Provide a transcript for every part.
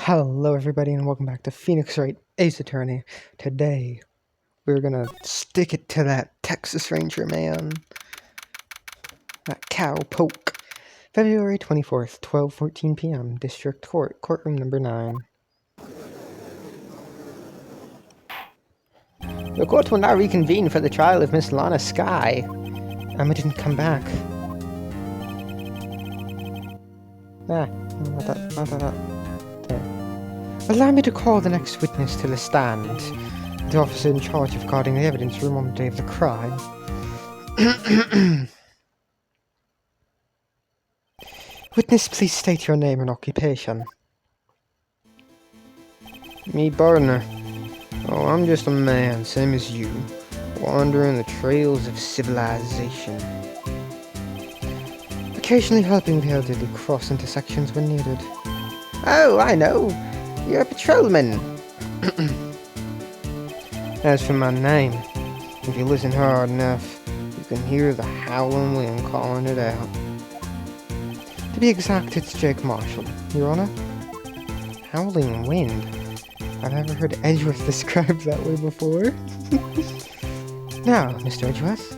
Hello everybody and welcome back to Phoenix Wright Ace Attorney. Today, we're gonna stick it to that Texas Ranger man. That cow poke. February 24th, 12:14 p.m. District Court, courtroom number 9. The court will now reconvene for the trial of Miss Lana Skye. Emma didn't come back. Not that. There. Allow me to call the next witness to the stand. The officer in charge of guarding the evidence room on the day of the crime. Witness, please state your name and occupation. Me, Gardner. Oh, I'm just a man, same as you, wandering the trails of civilization. Occasionally helping the elderly cross intersections when needed. Oh, I know! You're a patrolman! As for my name, if you listen hard enough, you can hear the howling wind calling it out. To be exact, it's Jake Marshall, Your Honor. Howling wind? I've never heard Edgeworth described that way before. Now, Mr. Edgeworth.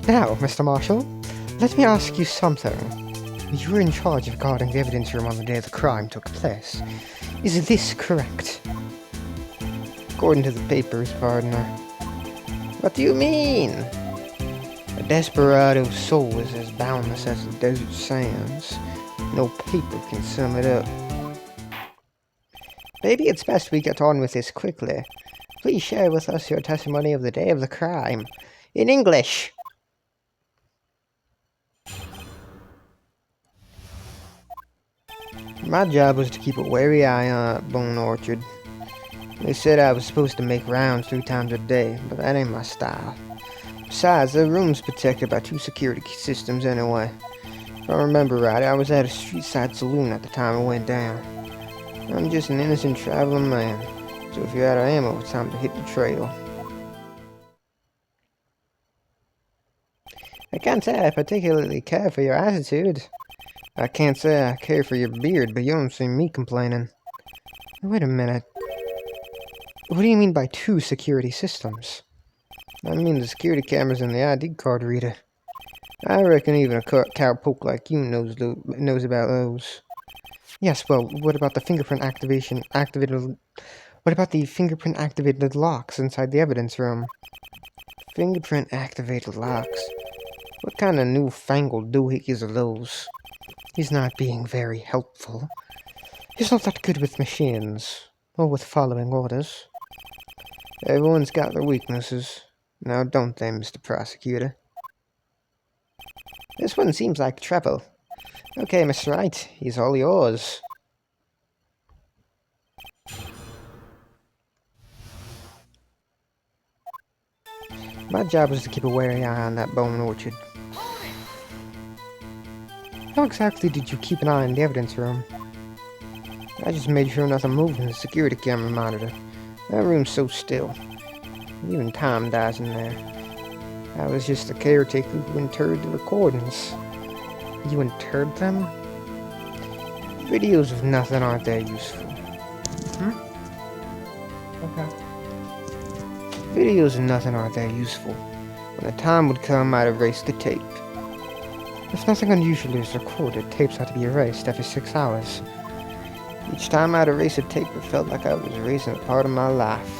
Now, Mr. Marshall, let me ask you something. You were in charge of guarding the evidence room on the day the crime took place. Is this correct? According to the papers, partner. What do you mean? A desperado's soul is as boundless as the desert sands. No paper can sum it up. Maybe it's best we get on with this quickly. Please share with us your testimony of the day of the crime. In English! My job was to keep a wary eye on that bone orchard. They said I was supposed to make rounds 3 times a day, but that ain't my style. Besides, the room's protected by 2 security systems anyway. If I remember right, I was at a street-side saloon at the time it went down. I'm just an innocent traveling man, so if you're out of ammo, it's time to hit the trail. I can't say I particularly care for your attitude. I can't say I care for your beard, but you don't see me complaining. Wait a minute. What do you mean by 2 security systems? I mean the security cameras and the ID card reader. I reckon even a cowpoke like you knows about those. Yes, well, what about the fingerprint What about the fingerprint-activated locks inside the evidence room? Fingerprint-activated locks? What kind of newfangled doohickeys are those? He's not being very helpful. He's not that good with machines, or with following orders. Everyone's got their weaknesses. Now don't they, Mr. Prosecutor? This one seems like trouble. Okay, Mr. Wright, he's all yours. My job was to keep a wary eye on that bone orchard. How exactly did you keep an eye on the evidence room? I just made sure nothing moved in the security camera monitor. That room's so still. Even time dies in there. I was just the caretaker who interred the recordings. You interred them? Videos of nothing aren't that useful. Okay. Videos of nothing aren't that useful. When the time would come, I'd erase the tape. If nothing unusual is recorded, tapes have to be erased every 6 hours. Each time I'd erase a tape, it felt like I was erasing a part of my life.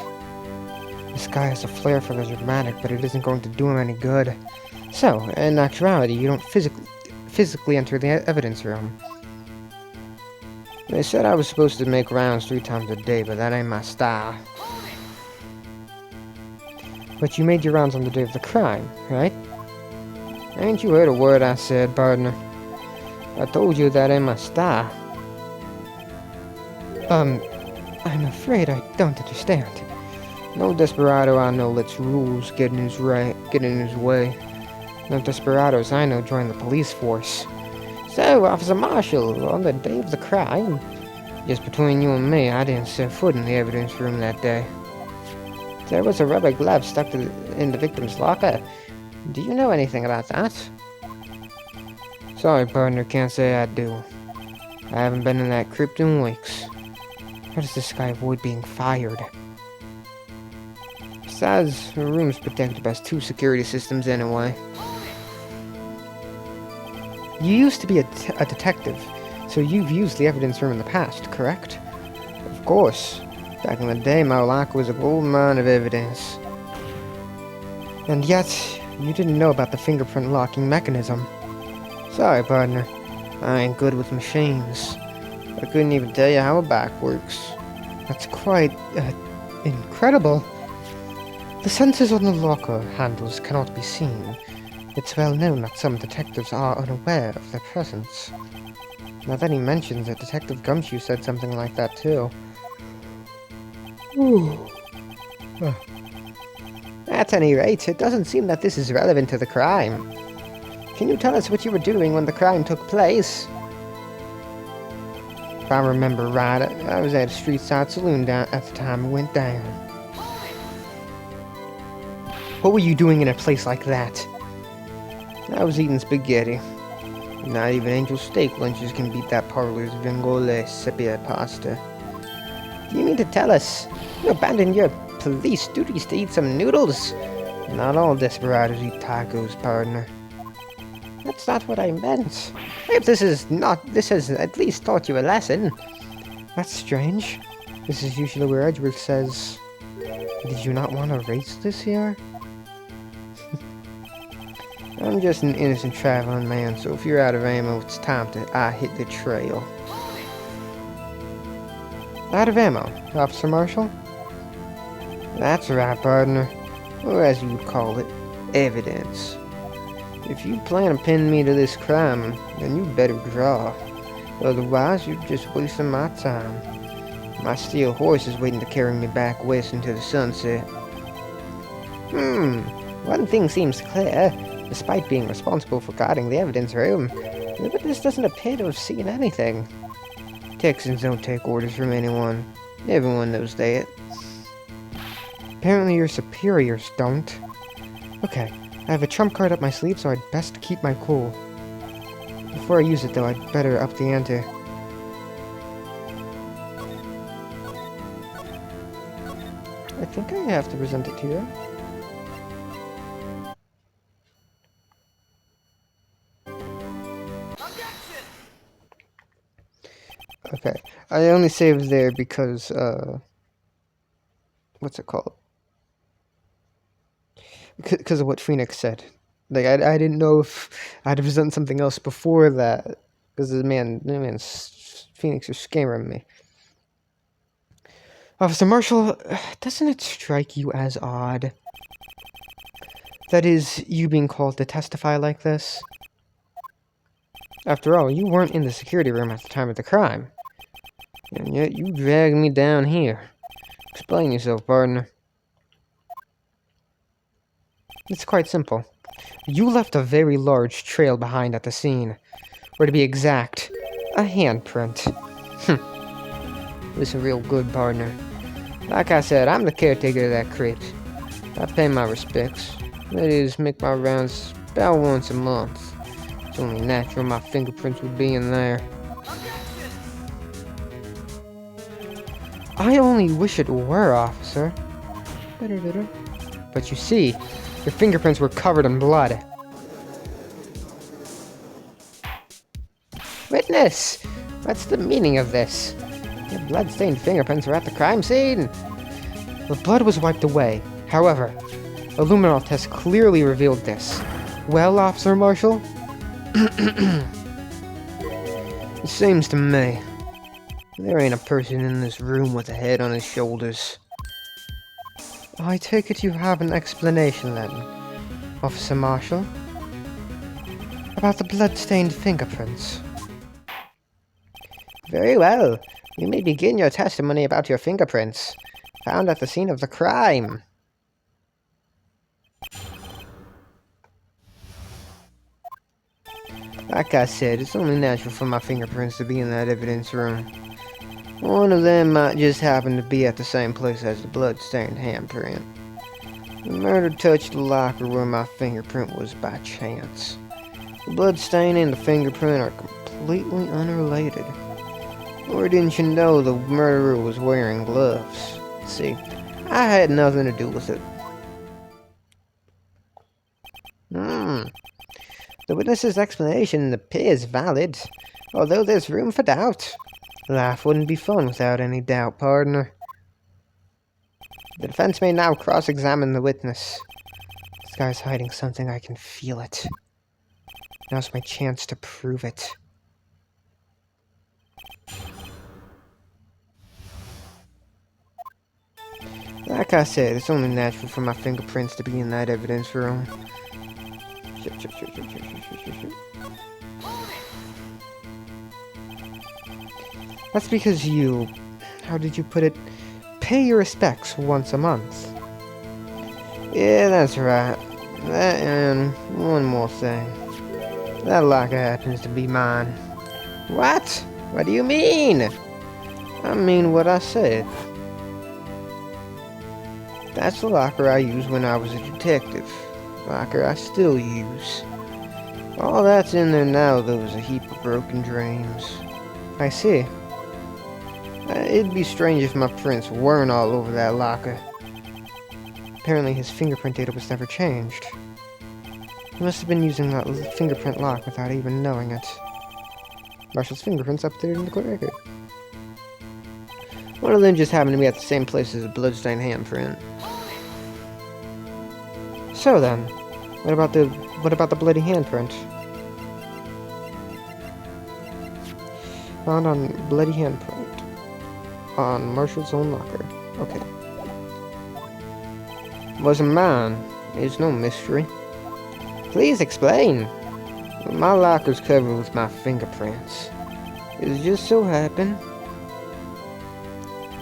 This guy has a flair for the dramatic, but it isn't going to do him any good. So, in actuality, you don't physically enter the evidence room. They said I was supposed to make rounds 3 times a day, but that ain't my style. But you made your rounds on the day of the crime, right? Ain't you heard a word I said, partner? I told you that ain't my style. I'm afraid I don't understand. No desperado I know lets rules get in his way. No desperados I know join the police force. So, Officer Marshall, on the day of the crime, just between you and me, I didn't set foot in the evidence room that day. There was a rubber glove stuck in the victim's locker. Do you know anything about that? Sorry, partner, can't say I do. I haven't been in that crypt in weeks. How does this guy avoid being fired? Besides, the room's protected by 2 security systems anyway. You used to be a detective, so you've used the evidence room in the past, correct? Of course. Back in the day, my locker was a gold mine of evidence. And yet, you didn't know about the fingerprint locking mechanism. Sorry, partner. I ain't good with machines. I couldn't even tell you how a bike works. That's quite, incredible. The sensors on the locker handles cannot be seen. It's well known that some detectives are unaware of their presence. Now that he mentions it, Detective Gumshoe said something like that too. At any rate, it doesn't seem that this is relevant to the crime. Can you tell us what you were doing when the crime took place? If I remember right, I was at a street-side saloon down at the time it went down. What were you doing in a place like that? I was eating spaghetti. Not even Angel Steak lunches can beat that parlor's vongole sepia pasta. Do you mean to tell us you abandoned your police duties to eat some noodles? Not all desperados eat tacos, partner. That's not what I meant. If this has at least taught you a lesson. That's strange. This is usually where Edgeworth says, "Did you not want to race this year?" I'm just an innocent traveling man, so if you're out of ammo, it's time I hit the trail. Out of ammo, Officer Marshall? That's right, partner. Or as you would call it, evidence. If you plan to pin me to this crime, then you better draw. Otherwise, you're just wasting my time. My steel horse is waiting to carry me back west into the sunset. One thing seems clear. Despite being responsible for guarding the evidence room, the witness doesn't appear to have seen anything. Texans don't take orders from anyone. Everyone knows that. Apparently your superiors don't. Okay, I have a trump card up my sleeve, so I'd best keep my cool. Before I use it, though, I'd better up the ante. I think I have to present it to you. Okay, I only saved there because, what's it called? Because of what Phoenix said. Like, I didn't know if I'd have done something else before that, because Phoenix is scamming me. Officer Marshall, doesn't it strike you as odd? That is, you being called to testify like this? After all, you weren't in the security room at the time of the crime. And yet you dragged me down here. Explain yourself, partner. It's quite simple. You left a very large trail behind at the scene. Or to be exact, a handprint. Listen real good, partner. Like I said, I'm the caretaker of that crypt. I pay my respects. That is, make my rounds about once a month. It's only natural my fingerprints would be in there. I only wish it were, officer. But you see, your fingerprints were covered in blood. Witness! What's the meaning of this? Your blood-stained fingerprints were at the crime scene. The blood was wiped away. However, a luminol test clearly revealed this. Well, Officer Marshall? It seems to me there ain't a person in this room with a head on his shoulders. I take it you have an explanation then, Officer Marshall? About the blood-stained fingerprints. Very well. You may begin your testimony about your fingerprints, found at the scene of the crime. Like I said, it's only natural for my fingerprints to be in that evidence room. One of them might just happen to be at the same place as the blood-stained handprint. The murder touched the locker where my fingerprint was by chance. The blood stain and the fingerprint are completely unrelated. Or didn't you know the murderer was wearing gloves? See, I had nothing to do with it. The witness's explanation appears valid, although there's room for doubt. Life wouldn't be fun without any doubt, partner. The defense may now cross-examine the witness. This guy's hiding something, I can feel it. Now's my chance to prove it. Like I said, it's only natural for my fingerprints to be in that evidence room. That's because you, how did you put it, pay your respects once a month. Yeah, that's right. That and one more thing. That locker happens to be mine. What? What do you mean? I mean what I said. That's the locker I used when I was a detective. Locker I still use. All that's in there now, though, is a heap of broken dreams. I see. It'd be strange if my prints weren't all over that locker. Apparently his fingerprint data was never changed. He must have been using that fingerprint lock without even knowing it. Marshall's fingerprints up there in the record. One of them just happened to be at the same place as a bloodstained handprint. So then, what about the bloody handprint? Found on bloody handprint on Marshall's own locker. Okay. Wasn't mine. It's no mystery. Please explain. My locker's covered with my fingerprints. It just so happened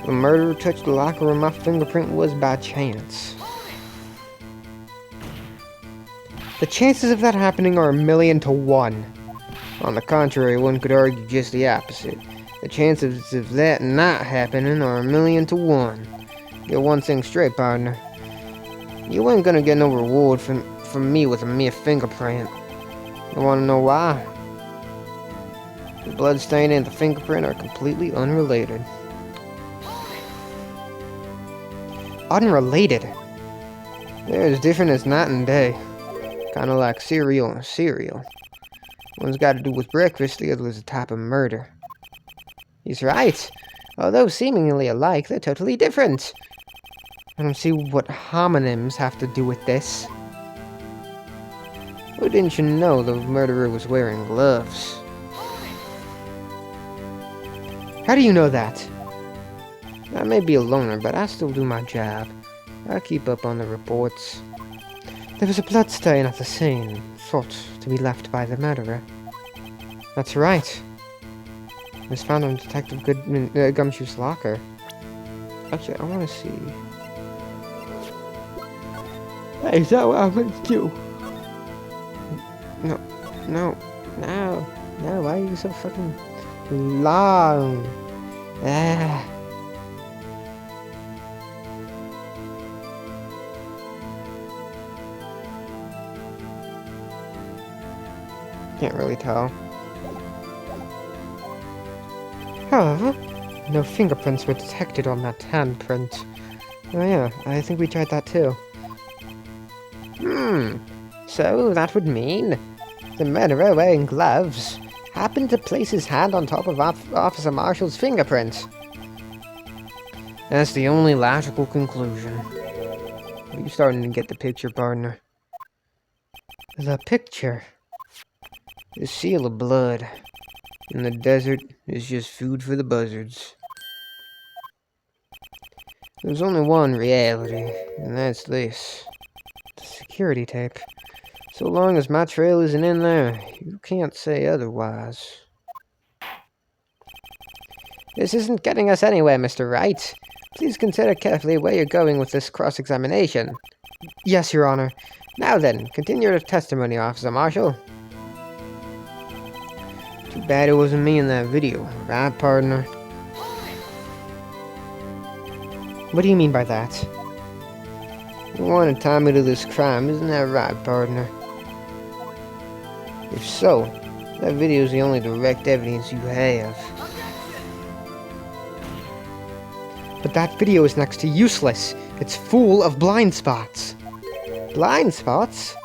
the murderer touched the locker where my fingerprint was by chance. The chances of that happening are 1,000,000 to 1. On the contrary, one could argue just the opposite. The chances of that not happening are 1,000,000 to 1. Get one thing straight, partner. You ain't gonna get no reward from me with a mere fingerprint. You wanna know why? The bloodstain and the fingerprint are completely unrelated. Unrelated? They're as different as night and day. Kinda like cereal and cereal. One's got to do with breakfast, the other is a type of murder. He's right. Although seemingly alike, they're totally different. I don't see what homonyms have to do with this. Or didn't you know the murderer was wearing gloves? How do you know that? I may be a loner, but I still do my job. I keep up on the reports. There was a bloodstain at the scene, thought to be left by the murderer. That's right. It was found in Detective Gumshoe's locker. Actually, I want to see. Hey, is that what I meant to do? No. Why are you so fucking long? Can't really tell. However, no fingerprints were detected on that handprint. Oh yeah, I think we tried that too. So that would mean the murderer wearing gloves happened to place his hand on top of Officer Marshall's fingerprint. That's the only logical conclusion. Are you starting to get the picture, partner? The picture. The seal of blood in the desert is just food for the buzzards. There's only one reality, and that's this. The security tape. So long as my trail isn't in there, you can't say otherwise. This isn't getting us anywhere, Mr. Wright. Please consider carefully where you're going with this cross-examination. Yes, Your Honor. Now then, continue your testimony, Officer Marshall. Too bad it wasn't me in that video, right, partner? What do you mean by that? You want to tie me to this crime, isn't that right, partner? If so, that video is the only direct evidence you have. But that video is next to useless. It's full of blind spots. Blind spots?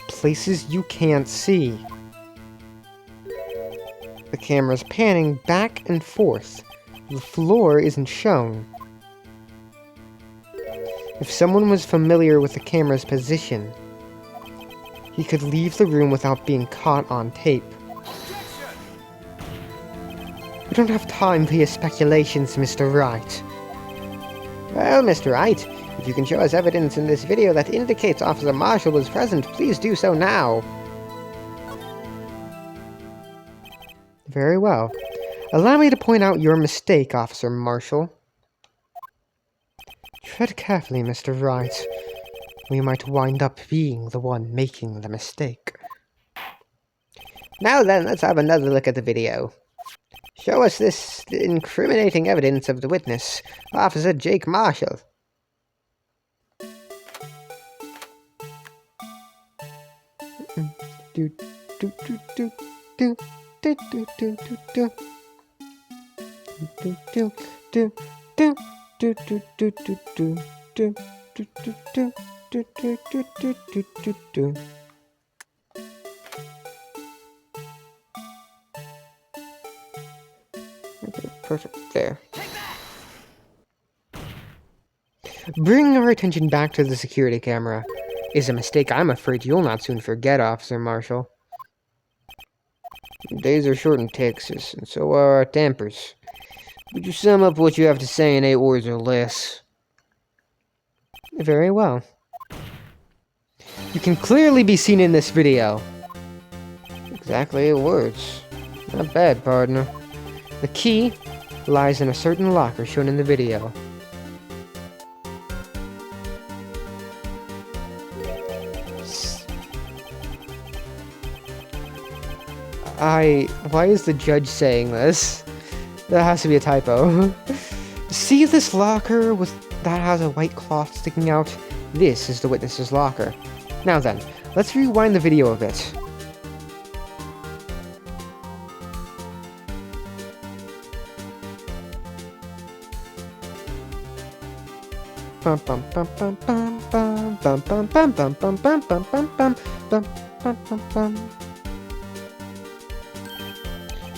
Places you can't see. The camera's panning back and forth. The floor isn't shown. If someone was familiar with the camera's position, he could leave the room without being caught on tape. We don't have time for your speculations, Mr. Wright. Well, Mr. Wright, if you can show us evidence in this video that indicates Officer Marshall was present, please do so now. Very well. Allow me to point out your mistake, Officer Marshall. Tread carefully, Mr. Wright. We might wind up being the one making the mistake. Now then, let's have another look at the video. Show us this incriminating evidence of the witness, Officer Jake Marshall. Okay, perfect, there. Bringing our attention back to the security camera is a mistake I'm afraid you'll not soon forget, Officer Marshall. Days are short in Texas, and so are our tempers. Would you sum up what you have to say in 8 words or less? Very well. You can clearly be seen in this video. Exactly 8 words. Not bad, partner. The key lies in a certain locker shown in the video. Why is the judge saying this? That has to be a typo. See this locker that has a white cloth sticking out? This is the witness's locker. Now then, let's rewind the video a bit. Bum bum bum bum bum bum bum bum bum bum bum bum bum bum bum bum bum bum.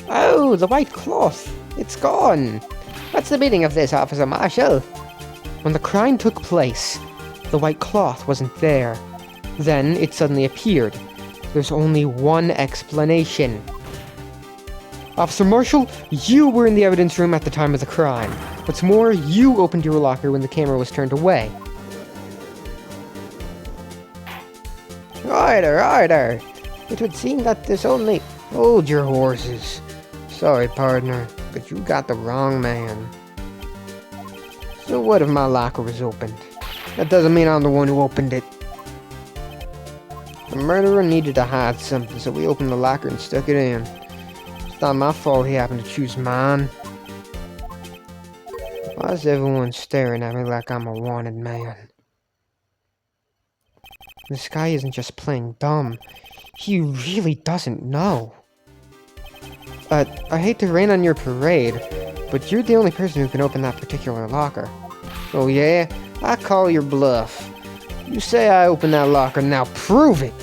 Oh, the white cloth! It's gone! What's the meaning of this, Officer Marshall? When the crime took place, the white cloth wasn't there. Then it suddenly appeared. There's only one explanation. Officer Marshall, you were in the evidence room at the time of the crime. What's more, you opened your locker when the camera was turned away. Righter. It would seem that this only... Hold your horses. Sorry, partner, but you got the wrong man. So what if my locker was opened? That doesn't mean I'm the one who opened it. The murderer needed to hide something, so we opened the locker and stuck it in. It's not my fault he happened to choose mine. Why is everyone staring at me like I'm a wanted man? This guy isn't just playing dumb. He really doesn't know. I hate to rain on your parade, but you're the only person who can open that particular locker. Oh yeah? I call your bluff. You say I opened that locker, now prove it!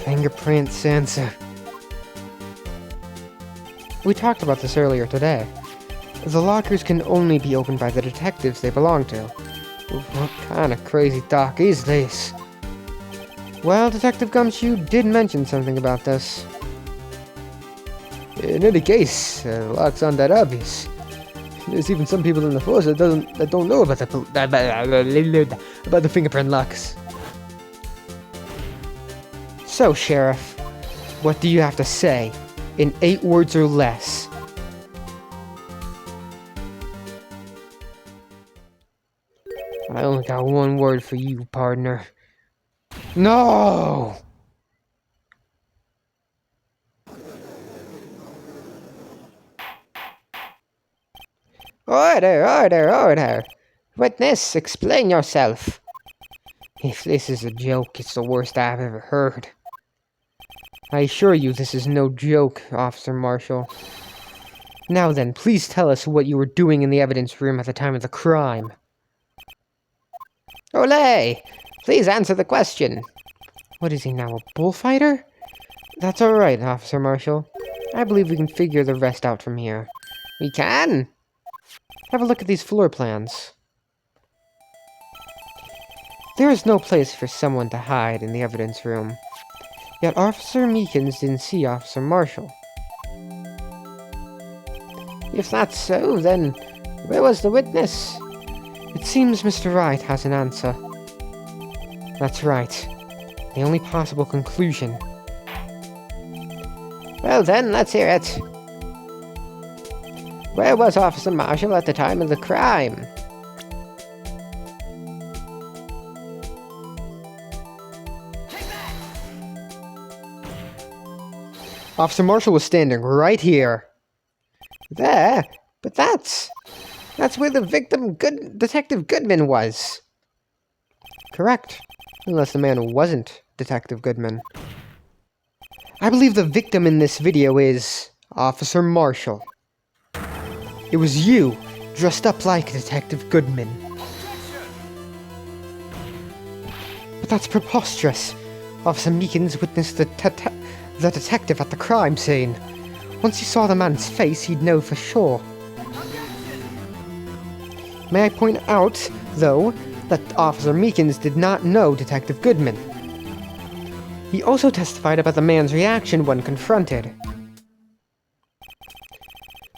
Fingerprint sensor. We talked about this earlier today. The lockers can only be opened by the detectives they belong to. What kind of crazy talk is this? Well, Detective Gumshoe did mention something about this. In any case, the locks aren't that obvious. There's even some people in the force that don't know about the fingerprint locks. So, Sheriff, what do you have to say in 8 words or less? I only got 1 word for you, partner. No! Order! Witness, explain yourself. If this is a joke, it's the worst I've ever heard. I assure you this is no joke, Officer Marshall. Now then, please tell us what you were doing in the evidence room at the time of the crime. Olé! Please answer the question. What is he now, a bullfighter? That's alright, Officer Marshall. I believe we can figure the rest out from here. We can? Have a look at these floor plans. There is no place for someone to hide in the evidence room. Yet Officer Meekins didn't see Officer Marshall. If that's so, then where was the witness? It seems Mr. Wright has an answer. That's right. The only possible conclusion. Well then, let's hear it. Where was Officer Marshall at the time of the crime? Officer Marshall was standing right here. There? But that's where the victim, Detective Goodman, was. Correct. Unless the man wasn't Detective Goodman. I believe the victim in this video is Officer Marshall. It was you, dressed up like Detective Goodman. But that's preposterous. Officer Meekins witnessed the detective at the crime scene. Once he saw the man's face, he'd know for sure. May I point out, though, that Officer Meekins did not know Detective Goodman. He also testified about the man's reaction when confronted.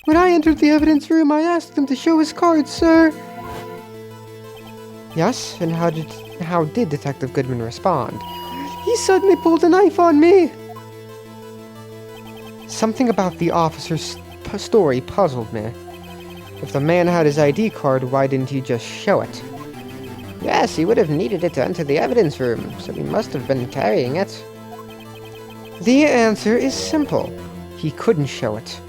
When I entered the evidence room, I asked him to show his card, sir. Yes, and how did Detective Goodman respond? He suddenly pulled a knife on me. Something about the officer's story puzzled me. If the man had his ID card, why didn't he just show it? Yes, he would have needed it to enter the evidence room, so he must have been carrying it. The answer is simple. He couldn't show it.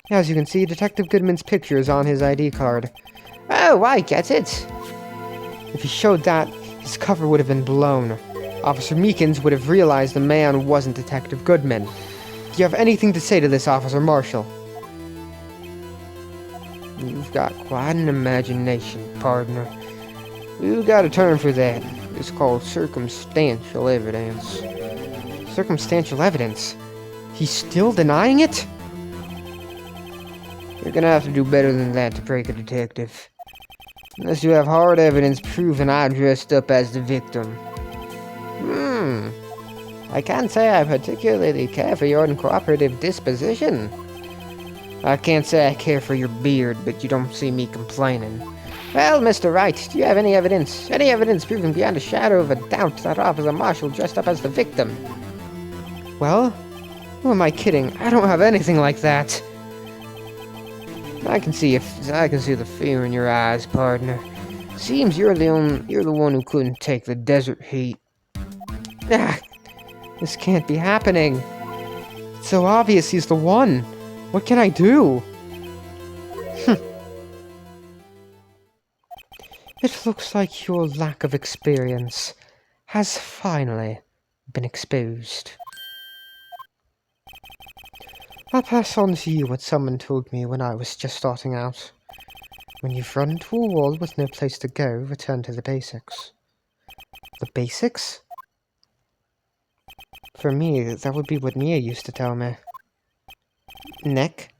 As you can see, Detective Goodman's picture is on his ID card. Oh, I get it. If he showed that, his cover would have been blown. Officer Meekins would have realized the man wasn't Detective Goodman. Do you have anything to say to this, Officer Marshall? You've got quite an imagination, partner. You got a term for that. It's called circumstantial evidence. Circumstantial evidence? He's still denying it? You're gonna have to do better than that to break a detective. Unless you have hard evidence proving I dressed up as the victim. I can't say I particularly care for your uncooperative disposition. I can't say I care for your beard, but you don't see me complaining. Well, Mr. Wright, do you have any evidence? Any evidence proving beyond a shadow of a doubt that Officer Marshall dressed up as the victim? Well, who am I kidding? I don't have anything like that. I can see the fear in your eyes, partner. Seems you're the one who couldn't take the desert heat. Ah, this can't be happening. It's so obvious he's the one. What can I do? It looks like your lack of experience has finally been exposed. I'll pass on to you what someone told me when I was just starting out. When you've run into a wall with no place to go, return to the basics. The basics? For me, that would be what Mia used to tell me. Nick?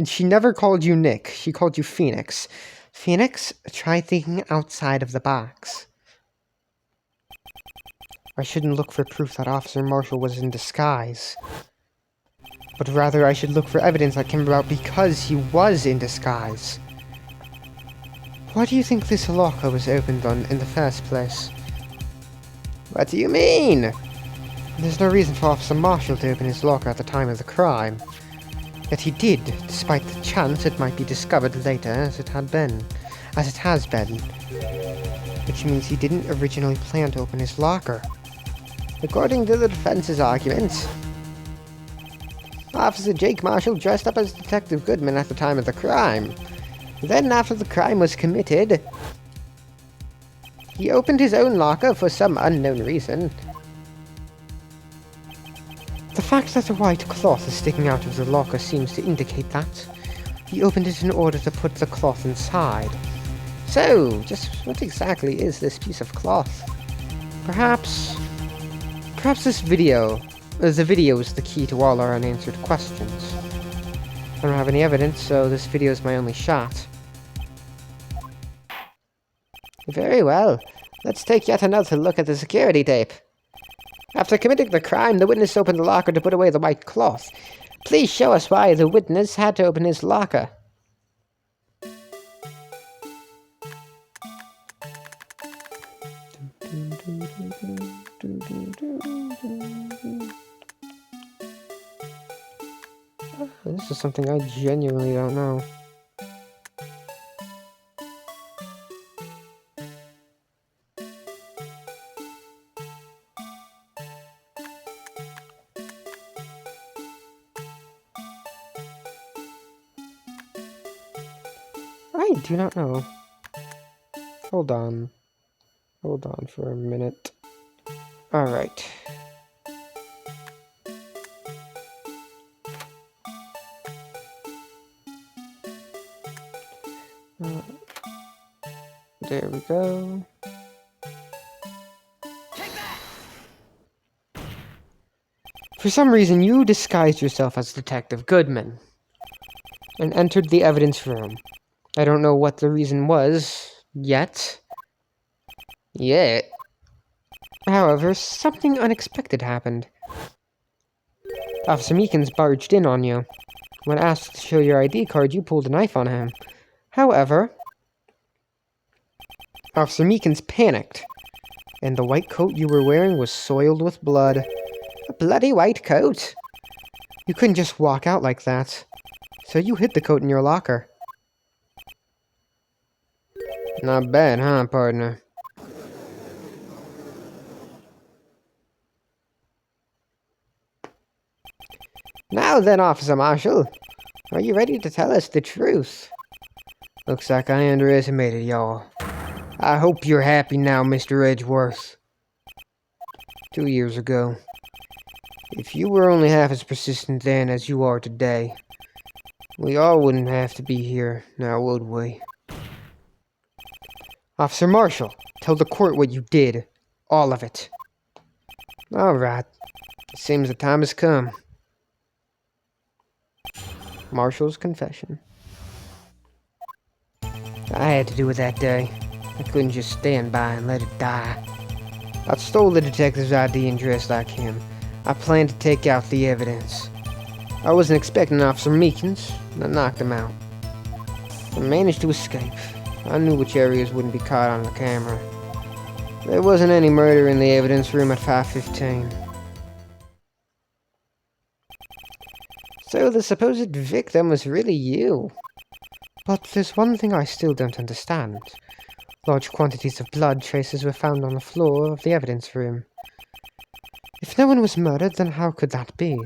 She never called you Nick, she called you Phoenix. Phoenix, try thinking outside of the box. I shouldn't look for proof that Officer Marshall was in disguise. But rather I should look for evidence that came about because he was in disguise. Why do you think this locker was opened in the first place? What do you mean? There's no reason for Officer Marshall to open his locker at the time of the crime. Yet he did, despite the chance it might be discovered later as it has been. Which means he didn't originally plan to open his locker. According to the defense's argument, Officer Jake Marshall dressed up as Detective Goodman at the time of the crime. Then, after the crime was committed, he opened his own locker for some unknown reason. The fact that a white cloth is sticking out of the locker seems to indicate that. He opened it in order to put the cloth inside. So, just what exactly is this piece of cloth? Perhaps this video, the video is the key to all our unanswered questions. I don't have any evidence, so this video is my only shot. Very well. Let's take yet another look at the security tape. After committing the crime, the witness opened the locker to put away the white cloth. Please show us why the witness had to open his locker. This is something I genuinely don't know. I do not know. Hold on. Hold on for a minute. Alright. There we go. For some reason, you disguised yourself as Detective Goodman and entered the evidence room. I don't know what the reason was yet. However, something unexpected happened. Officer Meekins barged in on you. When asked to show your ID card, you pulled a knife on him. However, Officer Meekins panicked, and the white coat you were wearing was soiled with blood. A bloody white coat? You couldn't just walk out like that, so you hid the coat in your locker. Not bad, huh, partner? Now then, Officer Marshall, are you ready to tell us the truth? Looks like I underestimated y'all. I hope you're happy now, Mr. Edgeworth. 2 years ago. If you were only half as persistent then as you are today, we all wouldn't have to be here, now would we? Officer Marshall, tell the court what you did. All of it. All right. It seems the time has come. Marshall's confession. I had to do it that day. I couldn't just stand by and let it die. I stole the detective's ID and dressed like him. I planned to take out the evidence. I wasn't expecting Officer Meekins, and I knocked him out. I managed to escape. I knew which areas wouldn't be caught on the camera. There wasn't any murder in the evidence room at 5:15. So the supposed victim was really you. But there's one thing I still don't understand. Large quantities of blood traces were found on the floor of the evidence room. If no one was murdered, then how could that be?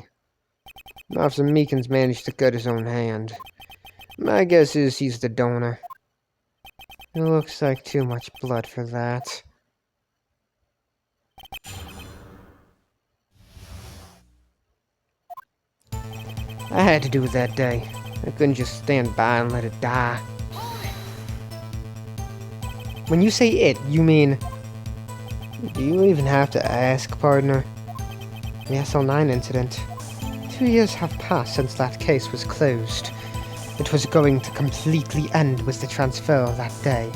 Officer Meekins managed to cut his own hand. My guess is he's the donor. It looks like too much blood for that. I had to do it that day. I couldn't just stand by and let it die. When you say it, you mean... Do you even have to ask, partner? The SL9 incident. 2 years have passed since that case was closed. It was going to completely end with the transfer that day.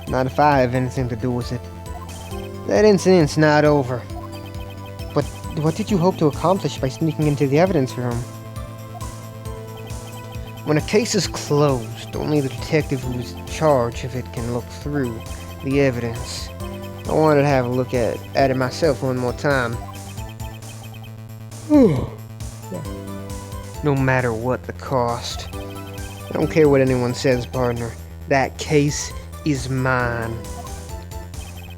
Not if I have anything to do with it. That incident's not over. But what did you hope to accomplish by sneaking into the evidence room? When a case is closed, only the detective who is in charge of it can look through the evidence. I wanted to have a look at it myself one more time. No matter what the cost. I don't care what anyone says, partner. That case is mine.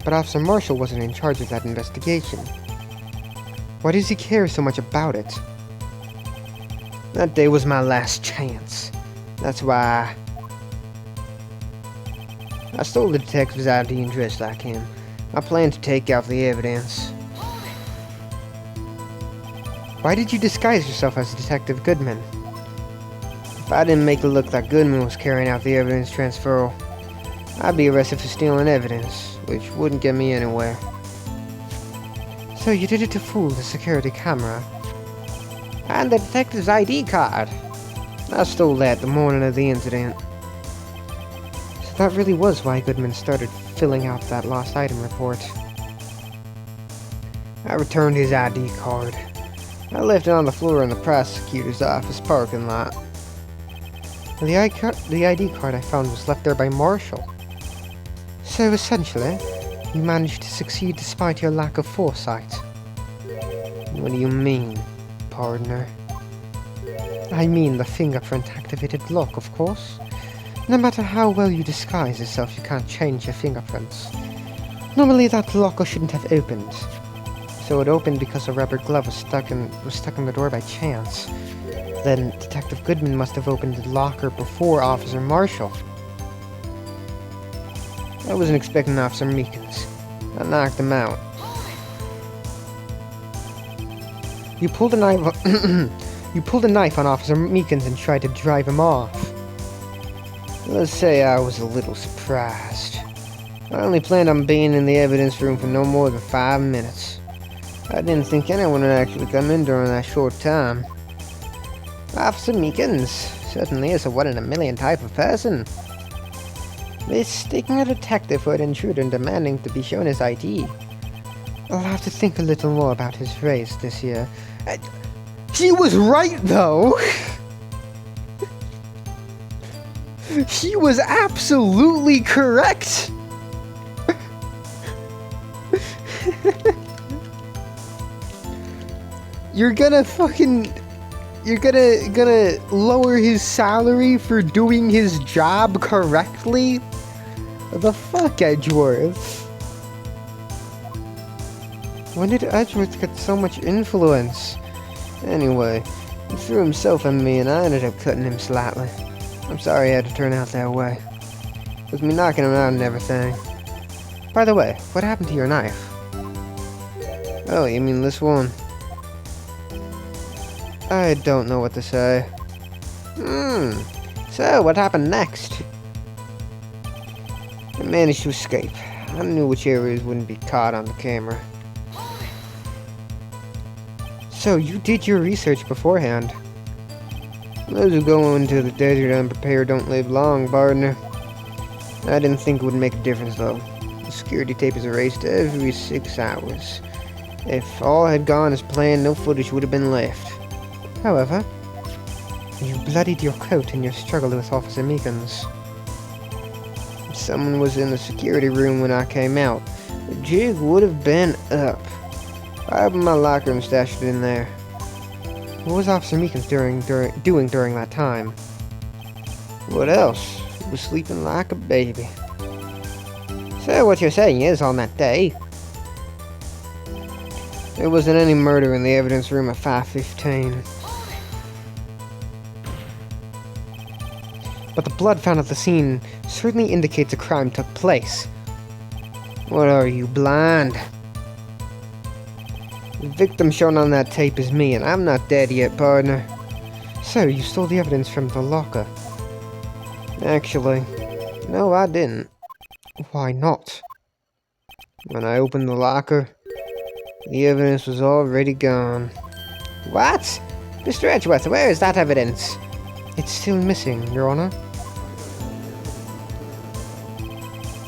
But Officer Marshall wasn't in charge of that investigation. Why does he care so much about it? That day was my last chance. That's why I stole the detective's ID and dressed like him. I planned to take out the evidence. Why did you disguise yourself as Detective Goodman? If I didn't make it look like Goodman was carrying out the evidence transfer, I'd be arrested for stealing evidence, which wouldn't get me anywhere. So you did it to fool the security camera? And the detective's ID card! I stole that the morning of the incident. So that really was why Goodman started filling out that lost item report. I returned his ID card. I left it on the floor in the prosecutor's office parking lot. The ID card I found was left there by Marshall. So essentially, you managed to succeed despite your lack of foresight. What do you mean, partner? I mean the fingerprint-activated lock, of course. No matter how well you disguise yourself, you can't change your fingerprints. Normally that locker shouldn't have opened. So it opened because a rubber glove was stuck in the door by chance. Then Detective Goodman must have opened the locker before Officer Marshall. I wasn't expecting Officer Meekins. I knocked him out. You pulled a knife on Officer Meekins and tried to drive him off. Let's say I was a little surprised. I only planned on being in the evidence room for no more than 5 minutes. I didn't think anyone would actually come in during that short time. Officer Meekins certainly is a one-in-a-million type of person. Mistaking a detective for an intruder and demanding to be shown his ID. I'll have to think a little more about his race this year. He was right, though! He was absolutely correct! You're gonna lower his salary for doing his job correctly? The fuck, Edgeworth? When did Edgeworth get so much influence? Anyway, he threw himself at me and I ended up cutting him slightly. I'm sorry it had to turn out that way. With me knocking him out and everything. By the way, what happened to your knife? Oh, you mean this one? I don't know what to say. So, what happened next? I managed to escape. I knew which areas wouldn't be caught on the camera. So, you did your research beforehand. Those who go into the desert unprepared don't live long, partner. I didn't think it would make a difference, though. The security tape is erased every 6 hours. If all had gone as planned, no footage would have been left. However, you bloodied your coat in your struggle with Officer Meekins. Someone was in the security room when I came out. The jig would have been up. I opened my locker and stashed it in there. What was Officer Meekins doing during that time? What else? He was sleeping like a baby. So what you're saying is, on that day, there wasn't any murder in the evidence room at 5:15. But the blood found at the scene certainly indicates a crime took place. What are you, blind? The victim shown on that tape is me, and I'm not dead yet, partner. So, you stole the evidence from the locker? Actually, no, I didn't. Why not? When I opened the locker, the evidence was already gone. What? Mr. Edgeworth, where is that evidence? It's still missing, Your Honor.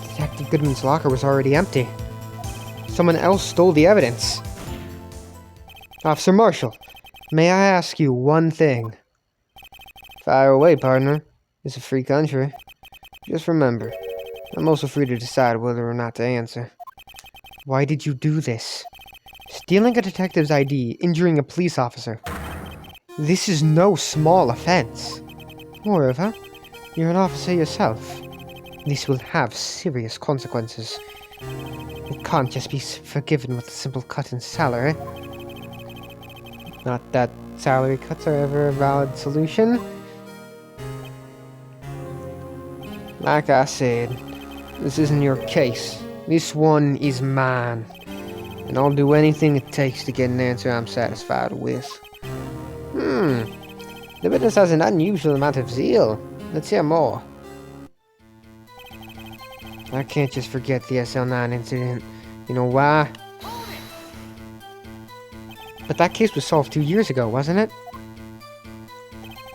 Detective Goodman's locker was already empty. Someone else stole the evidence. Officer Marshall, may I ask you one thing? Fire away, partner. It's a free country. Just remember, I'm also free to decide whether or not to answer. Why did you do this? Stealing a detective's ID, injuring a police officer. This is no small offense. Moreover, you're an officer yourself. This will have serious consequences. It can't just be forgiven with a simple cut in salary. Not that salary cuts are ever a valid solution. Like I said, this isn't your case. This one is mine. and I'll do anything it takes to get an answer I'm satisfied with. The witness has an unusual amount of zeal. Let's hear more. I can't just forget the SL9 incident. You know why? But that case was solved 2 years ago, wasn't it?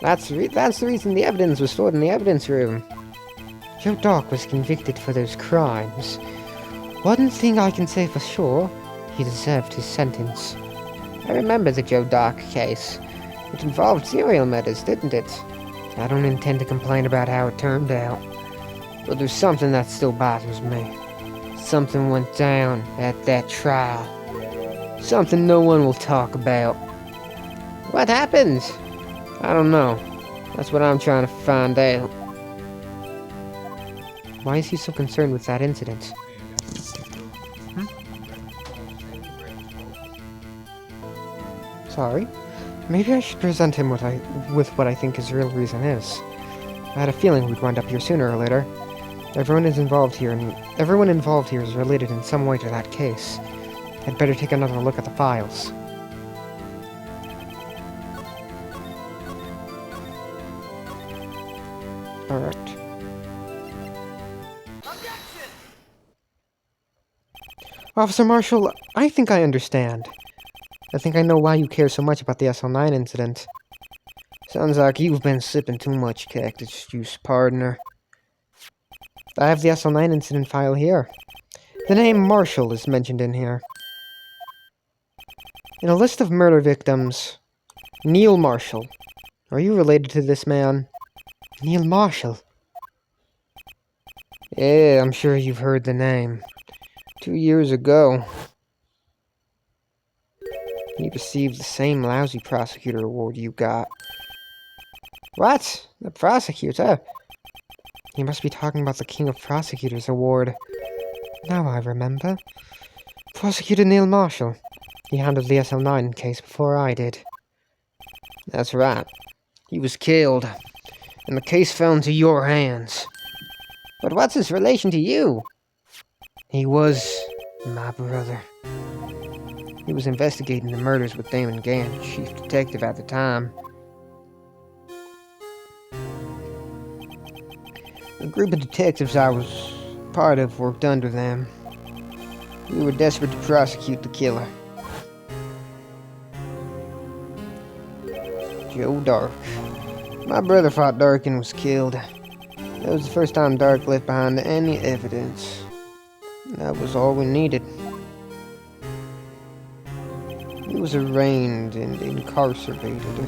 That's the reason the evidence was stored in the evidence room. Joe Dark was convicted for those crimes. One thing I can say for sure, he deserved his sentence. I remember the Joe Dark case. It involved serial murders, didn't it? I don't intend to complain about how it turned out. But there's something that still bothers me. Something went down at that trial. Something no one will talk about. What happened? I don't know. That's what I'm trying to find out. Why is he so concerned with that incident? Sorry? Maybe I should present him with what I think his real reason is. I had a feeling we'd wind up here sooner or later. Everyone involved here is related in some way to that case. I'd better take another look at the files. Alright. Officer Marshall, I think I understand. I think I know why you care so much about the SL9 incident. Sounds like you've been sipping too much cactus juice, partner. I have the SL9 incident file here. The name Marshall is mentioned in here. In a list of murder victims, Neil Marshall. Are you related to this man? Neil Marshall? Yeah, I'm sure you've heard the name. 2 years ago, he received the same lousy prosecutor award you got. What? The prosecutor? You must be talking about the King of Prosecutors award. Now I remember. Prosecutor Neil Marshall. He handled the SL9 case before I did. That's right. He was killed, and the case fell into your hands. But what's his relation to you? He was my brother. He was investigating the murders with Damon Gann, chief detective at the time. The group of detectives I was part of worked under them. We were desperate to prosecute the killer. Joe Dark. My brother fought Dark and was killed. That was the first time Dark left behind any evidence. That was all we needed. He was arraigned and incarcerated.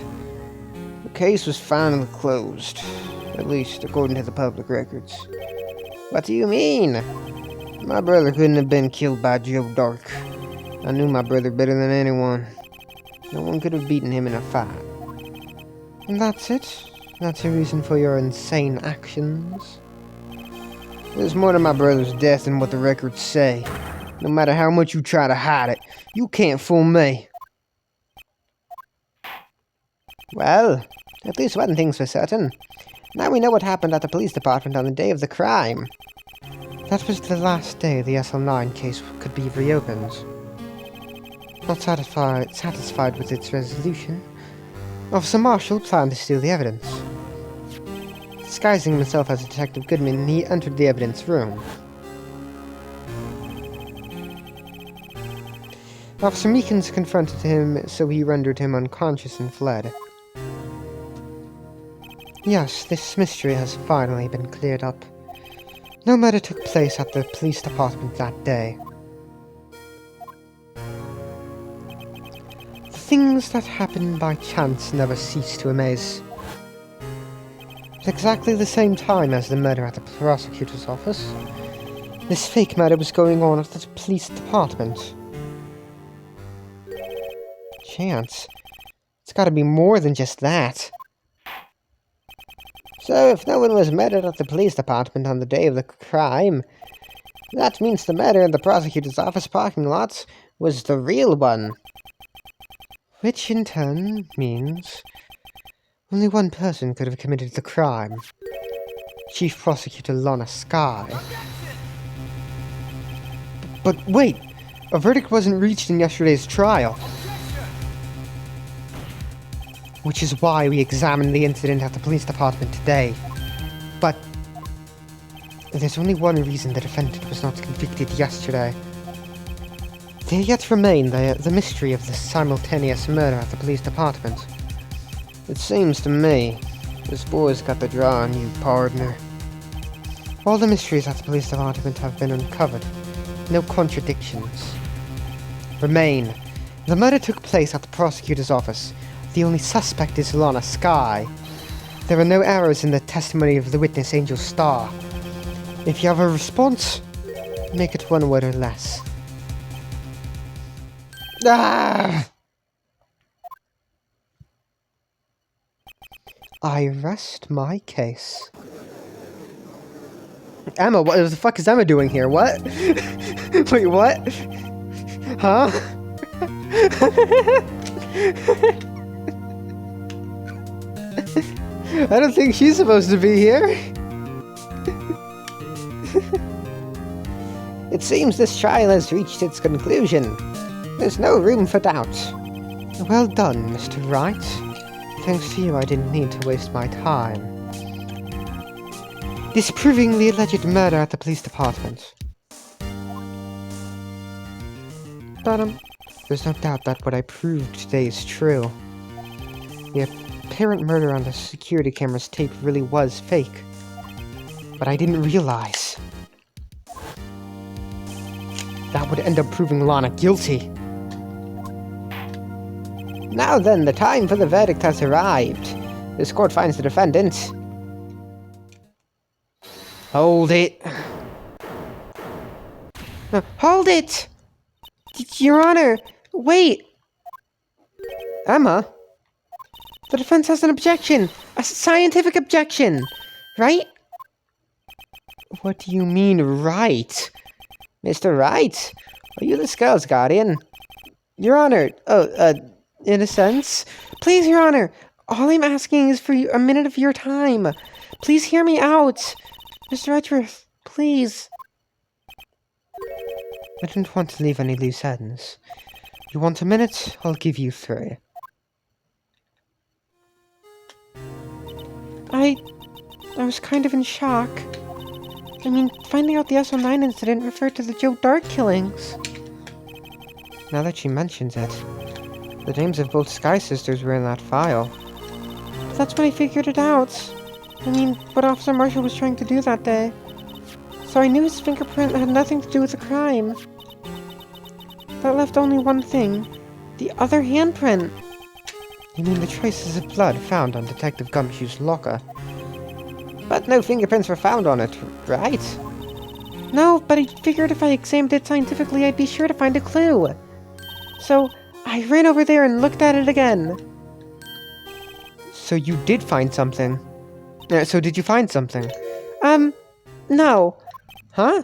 The case was finally closed, at least according to the public records. What do you mean? My brother couldn't have been killed by Joe Dark. I knew my brother better than anyone. No one could have beaten him in a fight. And that's it? That's your reason for your insane actions? There's more to my brother's death than what the records say. No matter how much you try to hide it, you can't fool me. Well, at least one thing's for certain. Now we know what happened at the police department on the day of the crime. That was the last day the SL9 case could be reopened. Not satisfied with its resolution, Officer Marshall planned to steal the evidence. Disguising himself as Detective Goodman, he entered the evidence room. Officer Meekins confronted him, so he rendered him unconscious and fled. Yes, this mystery has finally been cleared up. No murder took place at the police department that day. The things that happen by chance never cease to amaze. At exactly the same time as the murder at the prosecutor's office, this fake murder was going on at the police department. Chance? It's gotta be more than just that. So if no one was murdered at the police department on the day of the crime, that means the murder in the prosecutor's office parking lot was the real one. Which in turn means only one person could have committed the crime. Chief Prosecutor Lana Skye. But wait! A verdict wasn't reached in yesterday's trial. Which is why we examined the incident at the police department today. But there's only one reason the defendant was not convicted yesterday. There yet remain the mystery of the simultaneous murder at the police department. It seems to me this boy's got the draw on you, partner. All the mysteries at the police department have been uncovered. No contradictions remain. The murder took place at the prosecutor's office. The only suspect is Lana Skye. There are no errors in the testimony of the witness, Angel Star. If you have a response, make it one word or less. Ah! I rest my case. Emma, what the fuck is Emma doing here? What? Wait, what? Huh? I don't think she's supposed to be here. It seems this trial has reached its conclusion. There's no room for doubt. Well done, Mr. Wright. Thanks to you, I didn't need to waste my time disproving the alleged murder at the police department. But there's no doubt that what I proved today is true. The apparent murder on the security camera's tape really was fake. But I didn't realize that would end up proving Lana guilty. Now then, the time for the verdict has arrived. This court finds the defendant... Hold it. Hold it! Your Honor, wait! Emma? The defense has an objection! A scientific objection! Right? What do you mean, right? Mr. Wright, are you this girl's guardian? Your Honor, in a sense. Please, Your Honor, all I'm asking is for a minute of your time. Please hear me out. Mr. Edgeworth, please. I didn't want to leave any loose ends. You want a minute? I'll give you 3. I was kind of in shock. I mean, finding out the SO9 incident referred to the Joe Dart killings. Now that she mentions it, the names of both Sky Sisters were in that file. That's when I figured it out. I mean, what Officer Marshall was trying to do that day. So I knew his fingerprint had nothing to do with the crime. That left only one thing. The other handprint. You mean the traces of blood found on Detective Gumshoe's locker? But no fingerprints were found on it, right? No, but I figured if I examined it scientifically, I'd be sure to find a clue. So I ran over there and looked at it again. So you did find something? So did you find something? No. Huh?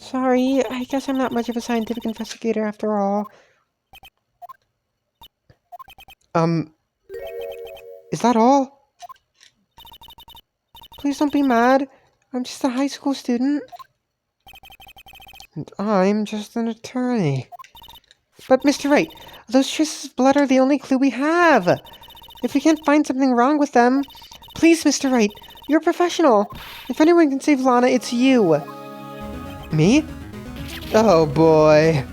Sorry, I guess I'm not much of a scientific investigator after all. Is that all? Please don't be mad. I'm just a high school student. And I'm just an attorney. But Mr. Wright, those traces of blood are the only clue we have. If we can't find something wrong with them... Please, Mr. Wright, you're a professional. If anyone can save Lana, it's you. Me? Oh boy.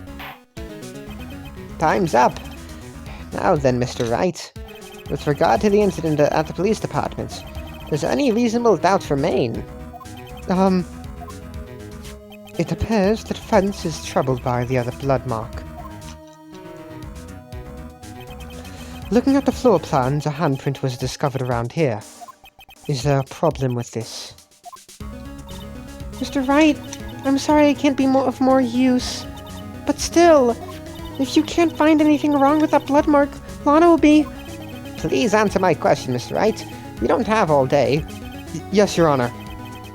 Time's up. Now then, Mr. Wright. With regard to the incident at the police department, does any reasonable doubt remain? It appears the defense is troubled by the other blood mark. Looking at the floor plans, a handprint was discovered around here. Is there a problem with this? Mr. Wright, I'm sorry I can't be of more use. But still, if you can't find anything wrong with that blood mark, Lana will be... Please answer my question, Mr. Wright. We don't have all day. Yes, Your Honor.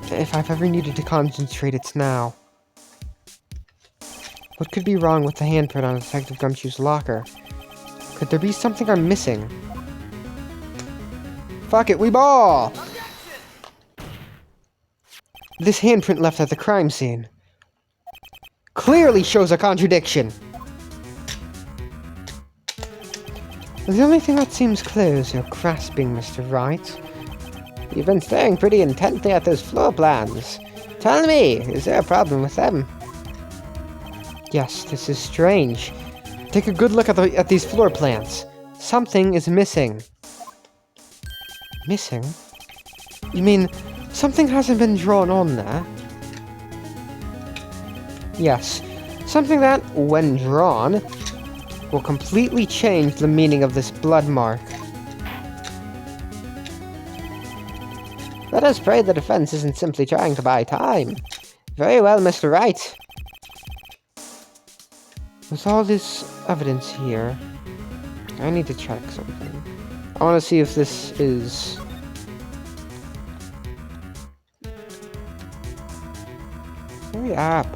If I've ever needed to concentrate, it's now. What could be wrong with the handprint on Detective Gumshoe's locker? Could there be something I'm missing? Fuck it, we ball! This handprint left at the crime scene. clearly shows a contradiction. The only thing that seems clear is your grasping, Mr. Wright. You've been staring pretty intently at those floor plans. Tell me, is there a problem with them? Yes, this is strange. Take a good look at these floor plans. Something is missing. Missing? You mean something hasn't been drawn on there? Yes, something that, when drawn, will completely change the meaning of this blood mark. Let us pray the defense isn't simply trying to buy time. Very well, Mr. Wright. With all this evidence here, I need to check something. I want to see if this is... Hurry up.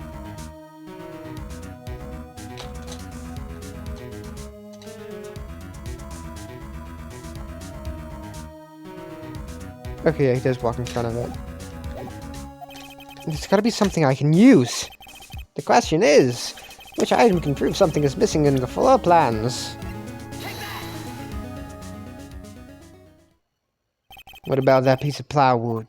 Okay, yeah, he does walk in front of it. There's gotta be something I can use. The question is, which item can prove something is missing in the floor plans? What about that piece of plywood?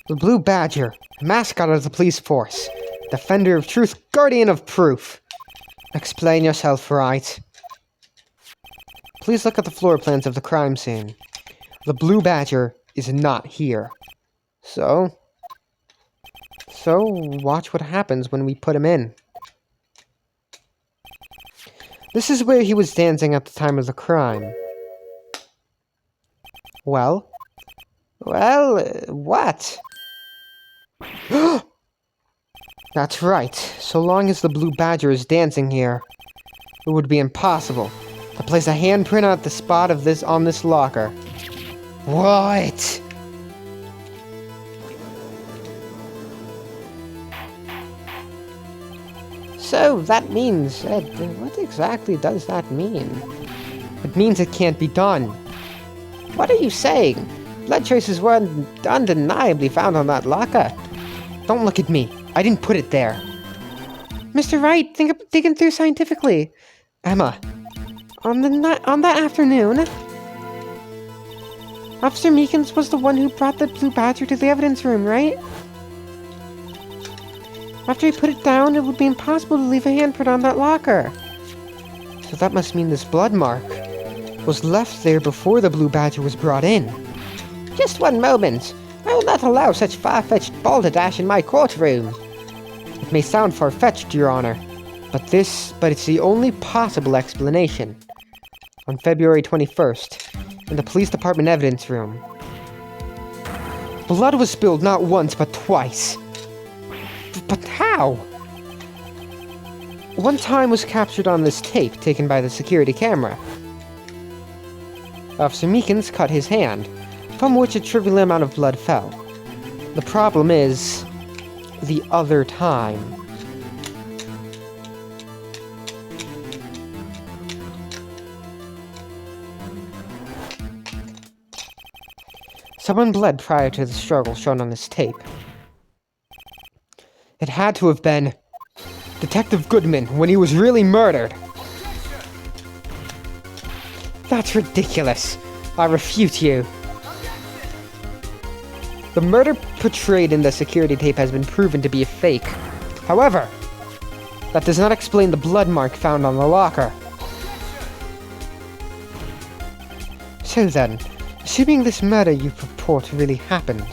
The Blue Badger, mascot of the police force, defender of truth, guardian of proof. Explain yourself, Wright. Please look at the floor plans of the crime scene. The Blue Badger is not here. So watch what happens when we put him in. This is where he was dancing at the time of the crime. Well, what? That's right. So long as the Blue Badger is dancing here, it would be impossible to place a handprint at the spot of this on this locker. What? So that means, what exactly does that mean? It means it can't be done. What are you saying? Blood traces were undeniably found on that locker. Don't look at me. I didn't put it there. Mr. Wright, think of digging through scientifically. Emma. On that afternoon, Officer Meekins was the one who brought the Blue Badger to the evidence room, right? After he put it down, it would be impossible to leave a handprint on that locker. So that must mean this blood mark was left there before the Blue Badger was brought in. Just one moment. I will not allow such far-fetched balderdash in my courtroom. It may sound far-fetched, Your Honor, but it's the only possible explanation. On February 21st, in the police department evidence room, blood was spilled not once but twice. But how? One time was captured on this tape taken by the security camera. Officer Meekins cut his hand, from which a trivial amount of blood fell. The problem is the other time. Someone bled prior to the struggle shown on this tape. It had to have been Detective Goodman when he was really murdered. That's ridiculous. I refute you. The murder portrayed in the security tape has been proven to be a fake. However, that does not explain the blood mark found on the locker. So then, assuming this murder you purport really happened,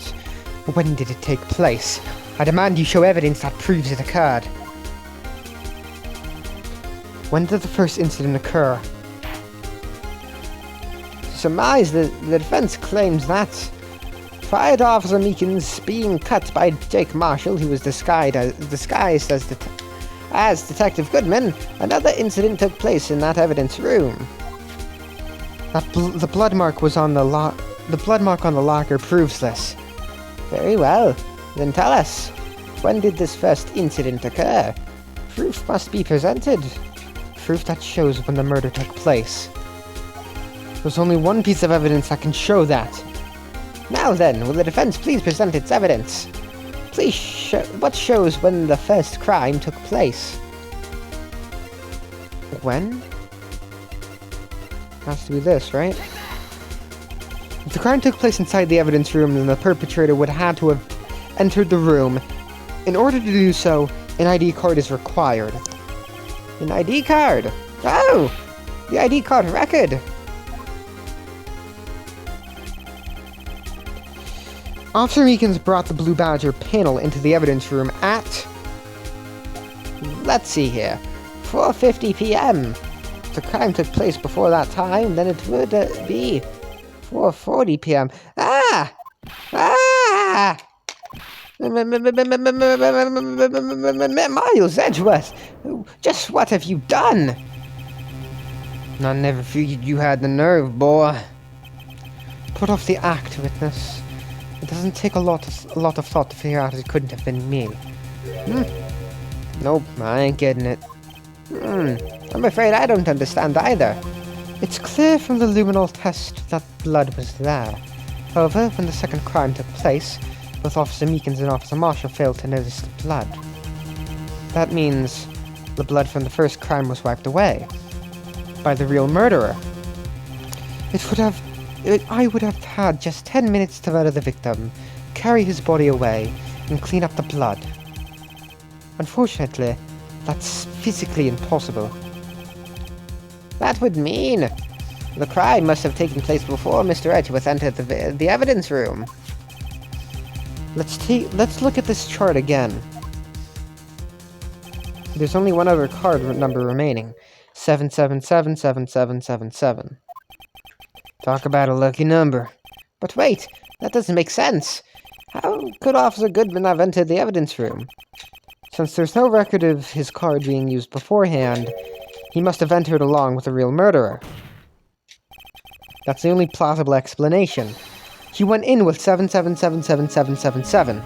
when did it take place? I demand you show evidence that proves it occurred. When did the first incident occur? To surmise, the defense claims that prior to Officer Meekins being cut by Jake Marshall, who was disguised as Detective Goodman, another incident took place in that evidence room. The blood mark was on the blood mark on the locker proves this. Very well. Then tell us, when did this first incident occur? Proof must be presented. Proof that shows when the murder took place. There's only one piece of evidence that can show that. Now then, will the defense please present its evidence? Please what shows when the first crime took place? When? Has to be this, right? If the crime took place inside the evidence room, then the perpetrator would have had to have entered the room. In order to do so, an ID card is required. An ID card? Oh! The ID card record! Officer Meekins brought the Blue Badger panel into the evidence room at... Let's see here. 4:50 p.m. If the crime took place before that time, then it would be 4:40 p.m. Ah! Ah! Miles Edgeworth! Just what have you done? I never figured you had the nerve, boy. Put off the act, witness. It doesn't take a lot of thought to figure out it couldn't have been me. Nope, I ain't getting it. I'm afraid I don't understand either. It's clear from the luminol test that blood was there. However, when the second crime took place, both Officer Meekins and Officer Marshall failed to notice the blood. That means the blood from the first crime was wiped away by the real murderer. I would have had just 10 minutes to murder the victim, carry his body away, and clean up the blood. Unfortunately, that's physically impossible. That would mean the crime must have taken place before Mr. Edgeworth entered the evidence room. Let's look at this chart again. There's only one other card number remaining. 7777777. Talk about a lucky number. But wait, that doesn't make sense. How could Officer Goodman have entered the evidence room? Since there's no record of his card being used beforehand, he must have entered along with the real murderer. That's the only plausible explanation. He went in with 7777777.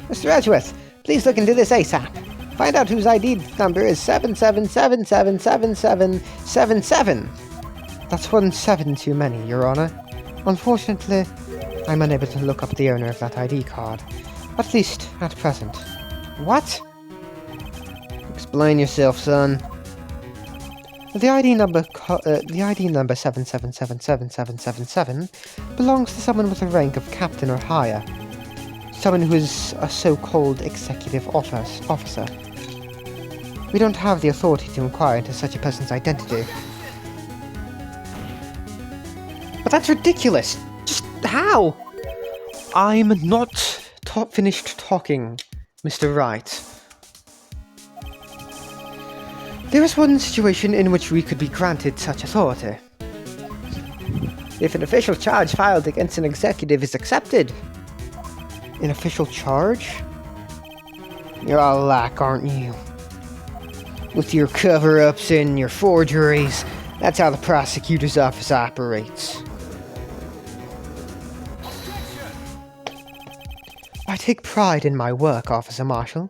Mr. Edgeworth, please look into this ASAP. Find out whose ID number is 77777777. That's 1 7 too many, Your Honor. Unfortunately, I'm unable to look up the owner of that ID card. At least, at present. What? Explain yourself, son. The ID number 7777777 belongs to someone with a rank of captain or higher. Someone who is a so-called executive officer. We don't have the authority to inquire into such a person's identity. But that's ridiculous! Just how? I'm not finished talking, Mr. Wright. There is one situation in which we could be granted such authority. If an official charge filed against an executive is accepted. An official charge? You're all lack, aren't you? With your cover-ups and your forgeries, that's how the prosecutor's office operates. I take pride in my work, Officer Marshall.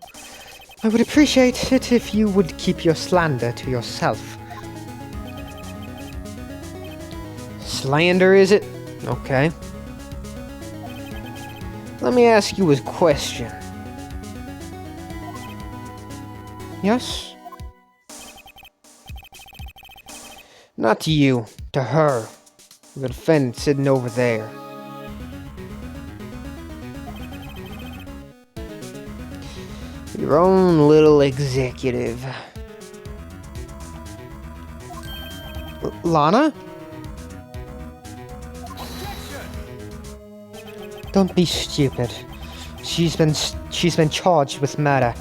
I would appreciate it if you would keep your slander to yourself. Slander, is it? Okay. Let me ask you a question. Yes? Not to you, to her. The defendant sitting over there. Your own little executive. Lana? Don't be stupid. She's been charged with murder.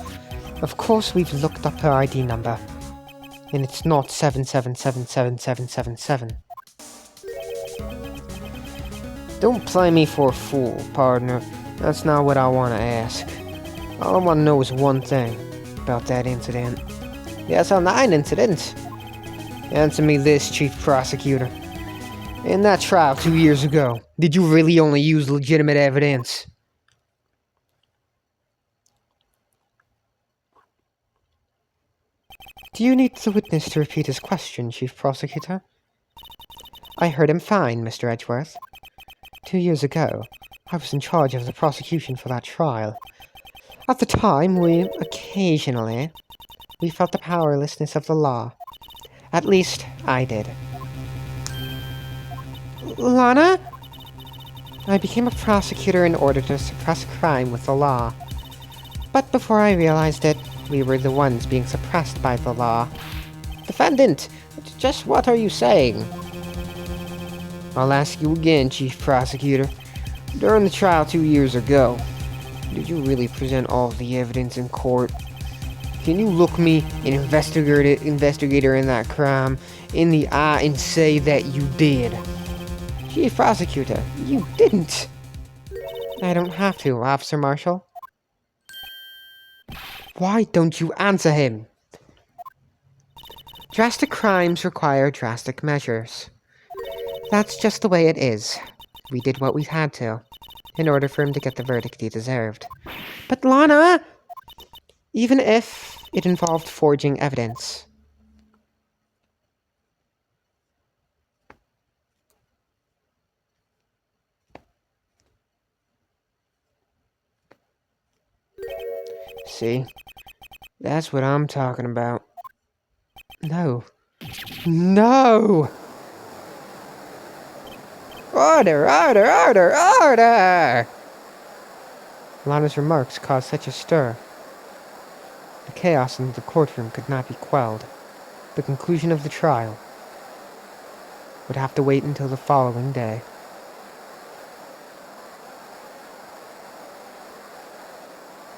Of course we've looked up her ID number. And it's not 7777777. Don't play me for a fool, partner. That's not what I want to ask. All I want to know is one thing about that incident. The SL9 incident? Answer me this, Chief Prosecutor. In that trial 2 years ago, did you really only use legitimate evidence? Do you need the witness to repeat his question, Chief Prosecutor? I heard him fine, Mr. Edgeworth. 2 years ago, I was in charge of the prosecution for that trial. At the time, we felt the powerlessness of the law. At least, I did. Lana? I became a prosecutor in order to suppress crime with the law. But before I realized it, we were the ones being suppressed by the law. Defendant, just what are you saying? I'll ask you again, Chief Prosecutor. During the trial 2 years ago, did you really present all of the evidence in court? Can you look me, an investigator in that crime, in the eye and say that you did? Chief Prosecutor, you didn't. I don't have to, Officer Marshall. Why don't you answer him? Drastic crimes require drastic measures. That's just the way it is. We did what we had to, in order for him to get the verdict he deserved. But Lana! Even if it involved forging evidence. See? That's what I'm talking about. No. No! Order, order, order, order! Lana's remarks caused such a stir. The chaos in the courtroom could not be quelled. The conclusion of the trial would have to wait until the following day.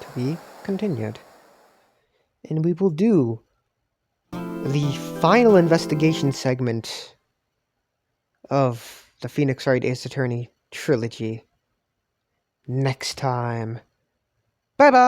To be continued. And we will do the final investigation segment of the Phoenix Wright Ace Attorney trilogy next time. Bye-bye!